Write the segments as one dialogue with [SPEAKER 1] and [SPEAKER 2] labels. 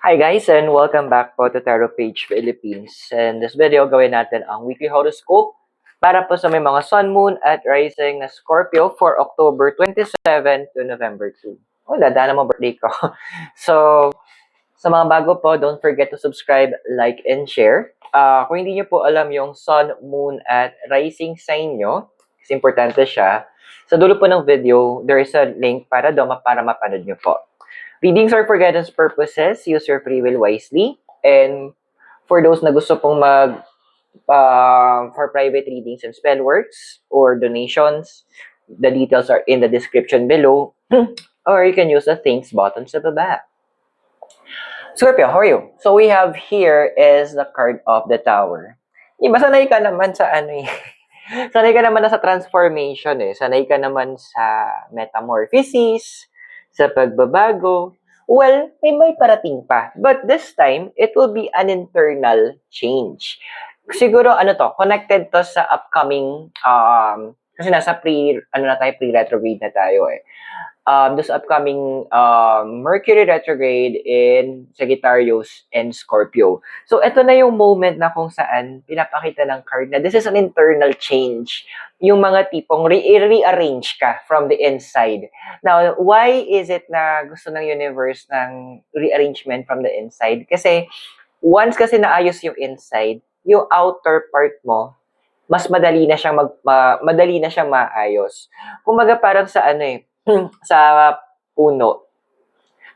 [SPEAKER 1] Hi guys and welcome back po to Tarot Page Philippines. And this video, gawin natin ang weekly horoscope para po sa may mga Sun, Moon at Rising na Scorpio for October 27 to November 2. Oh, dadaan mo birthday ko. So, sa mga bago po, don't forget to subscribe, like, and share. Kung hindi nyo po alam yung Sun, Moon at Rising sign nyo, kasi importante siya, sa dulo po ng video, there is a link para mapanood nyo po. Readings are for guidance purposes. Use your free will wisely. And for those na gusto pong for private readings and spell works or donations, the details are in the description below. Or you can use the thanks button sa baba. Scorpio, how are you? So we have here is the card of the Tower. Iba, sanay ka naman sa sanay ka naman na sa transformation Sanay ka naman sa metamorphosis, sa pagbabago. Well, may parating pa. But this time, it will be an internal change. Siguro, connected to sa upcoming, kasi nasa pre-retrograde na tayo this upcoming Mercury retrograde in Sagittarius and Scorpio. So, ito na yung moment na kung saan pinapakita ng card na this is an internal change. Yung mga tipong rearrange ka from the inside. Now, why is it na gusto ng universe ng rearrangement from the inside? Kasi, once kasi naayos yung inside, yung outer part mo, mas madali na siyang madali na siyang maayos. Kumbaga parang sa sa puno.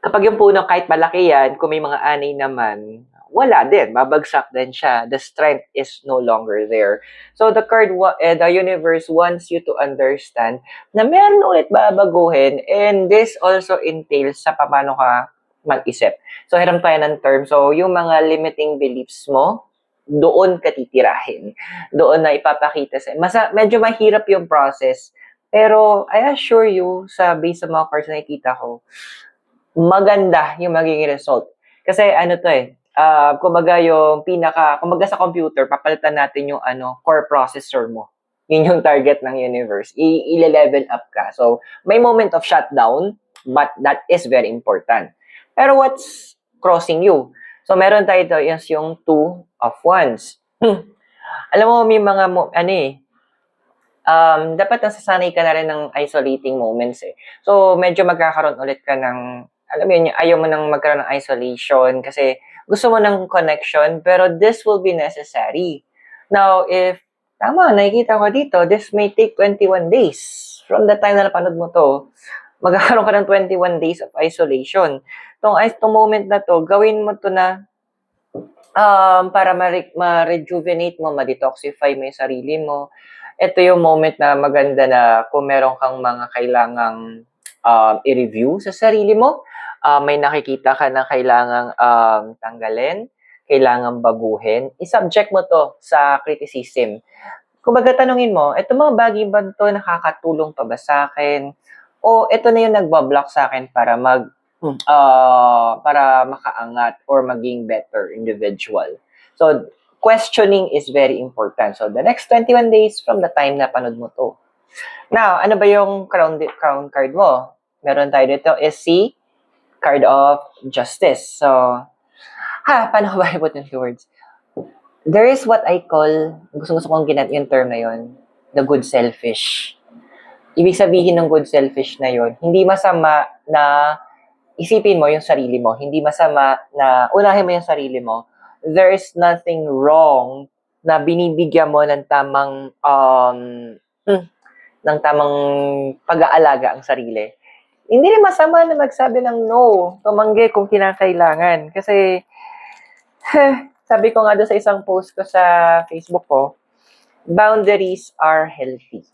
[SPEAKER 1] Kapag yung puno kahit malaki yan, kung may mga anay naman, wala din, babagsak din siya. The strength is no longer there. So the card, the universe wants you to understand na meron ulit babaguhin, and this also entails sa paano ka mag-isip. So hiram tayo ng term. So yung mga limiting beliefs mo, doon ka titirahin. Doon na ipapakita sa medyo mahirap yung process. Pero I assure you, based sa mga cards na nakikita ko, maganda yung magiging result. Kasi kumbaga kumbaga sa computer, papalitan natin yung core processor mo. Yun yung target ng universe. I-level up ka. So, may moment of shutdown, but that is very important. Pero what's crossing you? So, meron tayo yung Two of Wands. Alam mo, may mga, dapat nasasanay ka na rin ng isolating moments So, medyo magkakaroon ulit ka ng, alam mo yun, ayaw mo nang magkaroon ng isolation kasi gusto mo ng connection, pero this will be necessary. Now, if, nakikita ko dito, this may take 21 days. From the time na napanood mo to, magkakaroon ka ng 21 days of isolation. Itong moment na to, gawin mo to na para ma-rejuvenate mo, ma-detoxify mo yung sarili mo. Ito yung moment na maganda na kung meron kang mga kailangang i-review sa sarili mo, may nakikita ka na kailangang tanggalin, kailangang baguhin, i-subject mo to sa criticism. Kumbaga tanungin mo, ito mga bagay ba ito nakakatulong pa ba sa akin? O ito na yung nagbablock sa akin para para makaangat or maging better individual. So, questioning is very important. So, the next 21 days from the time na panood mo to. Now, ano ba yung crown card mo? Meron tayo dito is si card of justice. So, paano ba i-put into words? There is what I call, gusto kong yung term na yon, the good selfish. Ibig sabihin ng good selfish na yon, hindi masama na isipin mo yung sarili mo. Hindi masama na unahin mo yung sarili mo. There is nothing wrong na binibigyan mo ng tamang pag-aalaga ang sarili. Hindi rin masama na magsabi ng no, tumanggi kung kinakailangan. Kasi, sabi ko nga doon sa isang post ko sa Facebook ko, boundaries are healthy.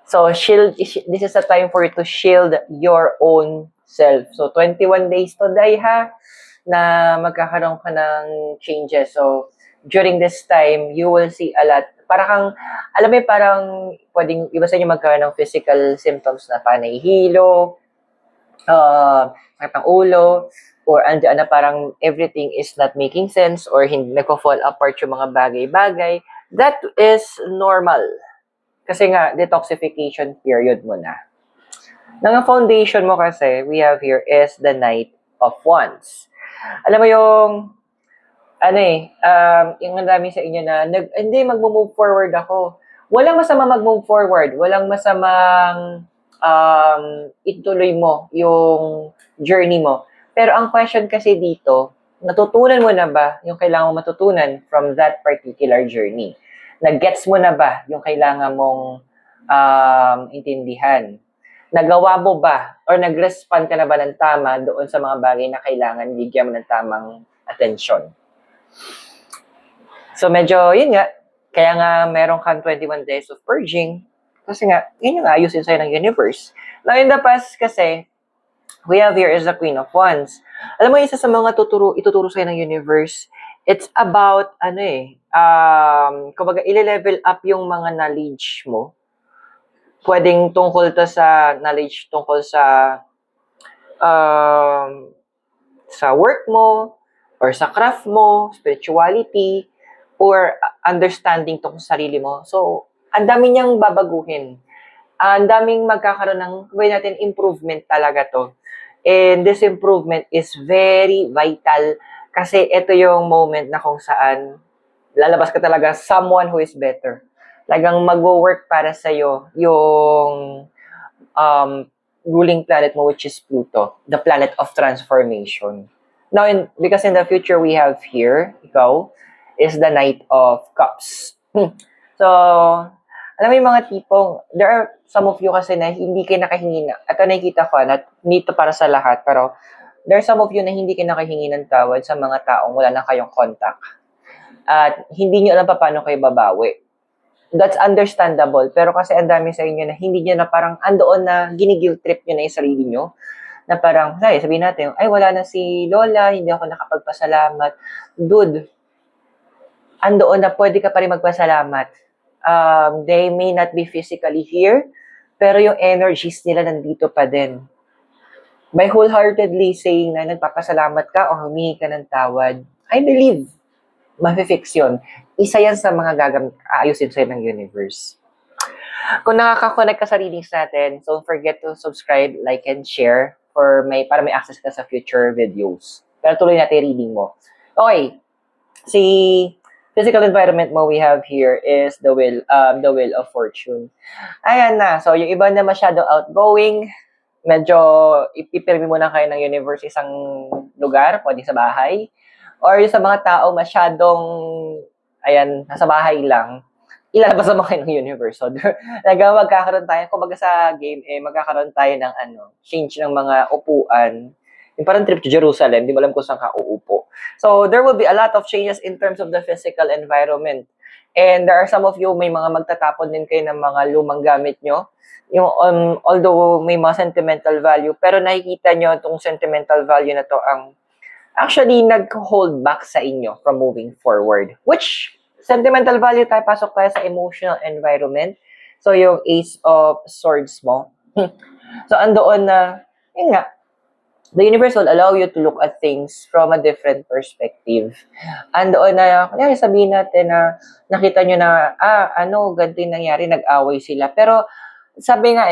[SPEAKER 1] So, this is a time for you to shield your own self. So, 21 days to die na magkakaroon ka ng changes. So, during this time, you will see a lot. Parang pwedeng iba sa inyo magkaroon ng physical symptoms na panahihilo, sakit ng ulo, or andyan na parang everything is not making sense or hindi nagko-fall apart yung mga bagay-bagay. That is normal. Kasi nga, detoxification period mo na. Nang foundation mo kasi, we have here is the Knight of Wands. Alam mo yung, yung marami sa inyo na, hindi, mag-move forward ako. Walang masama mag-move forward. Walang masamang ituloy mo yung journey mo. Pero ang question kasi dito, natutunan mo na ba yung kailangan mo matutunan from that particular journey? Nag-gets mo na ba yung kailangan mong intindihan? Nagawa mo ba or nag-respond ka na ba ng tama doon sa mga bagay na kailangan bigyan mo ng tamang atensyon? So medyo, yun nga, kaya nga meron kang 21 days of purging kasi nga, yun yung ayusin sa'yo ng universe. Now in the past kasi, we have here is the Queen of Wands. Alam mo, isa sa mga ituturo sa'yo ng universe, it's about, kumbaga, ile-level up yung mga knowledge mo. Pwedeng tungkol to sa knowledge tungkol sa work mo, or sa craft mo, spirituality, or understanding tungkol sa sarili mo. So, ang dami niyang babaguhin. Ang daming magkakaroon ng, gawin natin, improvement talaga to. And this improvement is very vital kasi ito yung moment na kung saan lalabas ka talaga someone who is better. Talagang mag-work para sa'yo yung ruling planet mo, which is Pluto, the planet of transformation. Now, because in the future we have here, ikaw, is the Knight of Cups. So, alam mo yung mga tipong, there are some of you kasi na hindi kayo nakahingi na, ito nakikita ko, na nito para sa lahat, pero there are some of you na hindi kayo nakahingi ng tawad sa mga taong wala na kayong contact. At hindi nyo alam pa paano kayo babawi. That's understandable, pero kasi ang dami sa inyo na hindi nyo na parang andoon na ginigil trip nyo na yung sarili nyo, na parang, sabihin natin, ay wala na si Lola, hindi ako nakapagpasalamat. Dude, andoon na pwede ka pa rin magpasalamat. They may not be physically here, pero yung energies nila nandito pa din. By wholeheartedly saying na nagpapasalamat ka o humingi ka ng tawad, I believe, mafe-fix yun. Isa yan sa mga ayusin sa'yo ng universe. Kung nakaka-connect ka sa readings natin, don't forget to subscribe, like, and share para may access ka sa future videos. Pero tuloy natin reading mo. Okay. Si physical environment mo we have here is the Wheel of Fortune. Ayan na. So, yung iba na masyadong outgoing, medyo ipipirmi mo na kayo ng universe isang lugar, pwede sa bahay. Or yung sa mga tao masyadong, nasa bahay lang, ilalabas mo kayo ng universe. So, magkakaroon tayo, kumbaga sa game, magkakaroon tayo ng change ng mga upuan. Yung parang trip to Jerusalem, di mo alam kung saan ka uupo. So, there will be a lot of changes in terms of the physical environment. And there are some of you, may mga magtatapon din kayo ng mga lumang gamit nyo. Yung, although may mga sentimental value, pero nakikita nyo itong sentimental value na to ang actually nag-hold back sa inyo from moving forward. Which, sentimental value tayo, pasok tayo sa emotional environment. So, yung Ace of Swords mo. So, andoon na, yun nga, the universe will allow you to look at things from a different perspective. Andoon na, kaya sabihin natin na, nakita nyo na, ganito yung nangyari, nag-away sila. Pero, sabi nga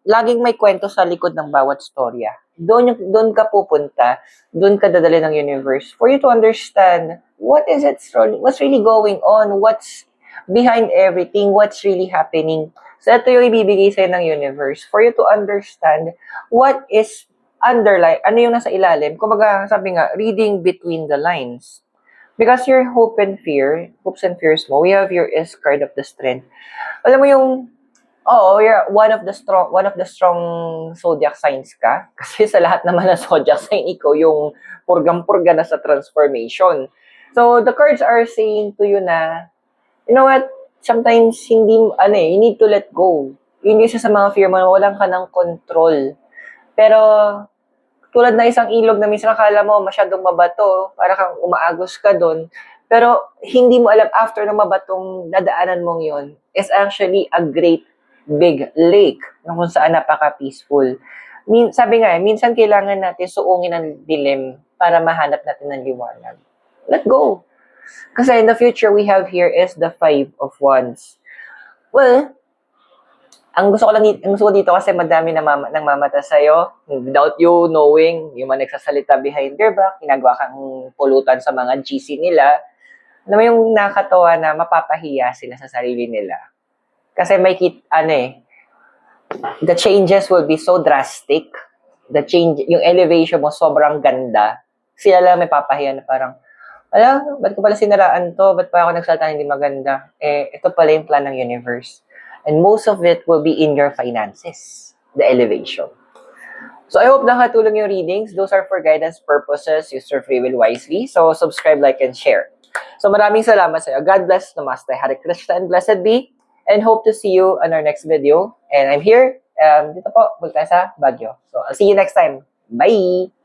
[SPEAKER 1] laging may kwento sa likod ng bawat storya. Doon ka pupunta, doon ka dadali ng universe for you to understand what's really going on, what's behind everything, what's really happening. So, ito yung ibibigay sa'yo ng universe for you to understand what is underline, ano yung nasa ilalim. Kumbaga, sabi nga, reading between the lines. Because your hopes and fears mo, we have your card of the strength. Alam mo yung, you're one of the strong zodiac signs ka. Kasi sa lahat naman ng zodiac sign, ikaw yung purgang-purga na sa transformation. So, the cards are saying to you na, you know what, sometimes you need to let go. Yun yung isa sa mga fear mo, walang ka ng control. Pero, tulad na isang ilog na minsan akala mo masyadong mabato, para kang umaagos ka doon. Pero, hindi mo alam after ng mabatong dadaanan mong yun, is actually a great big lake na kung saan napaka-peaceful. Sabi nga, minsan kailangan natin suungin ang dilim para mahanap natin ng liwanag. Let go. Kasi in the future we have here is the 5 of Wands. Well, Ang gusto ko lang ang gusto ko dito kasi madami na nang mamata sa'yo without you knowing, yung mga nagsasalita behind their back, ginagawa kang pulutan sa mga GC nila. Alam mo yung nakakatawa na mapapahiya sila sa sarili nila. Kasi may the changes will be so drastic. Yung elevation mo sobrang ganda. Sila lang may papahiya na parang, ba't ko pala sinaraan to? Ba't pa ako nagsalita hindi maganda? Ito pala yung plan ng universe. And most of it will be in your finances. The elevation. So I hope nakatulong yung readings. Those are for guidance purposes. Use your free will wisely. So subscribe, like, and share. So maraming salamat sa iyo. God bless. Namaste. Hare Krishna and blessed be. And hope to see you on our next video. And I'm here, dito po, punta sa Baguio. So I'll see you next time. Bye!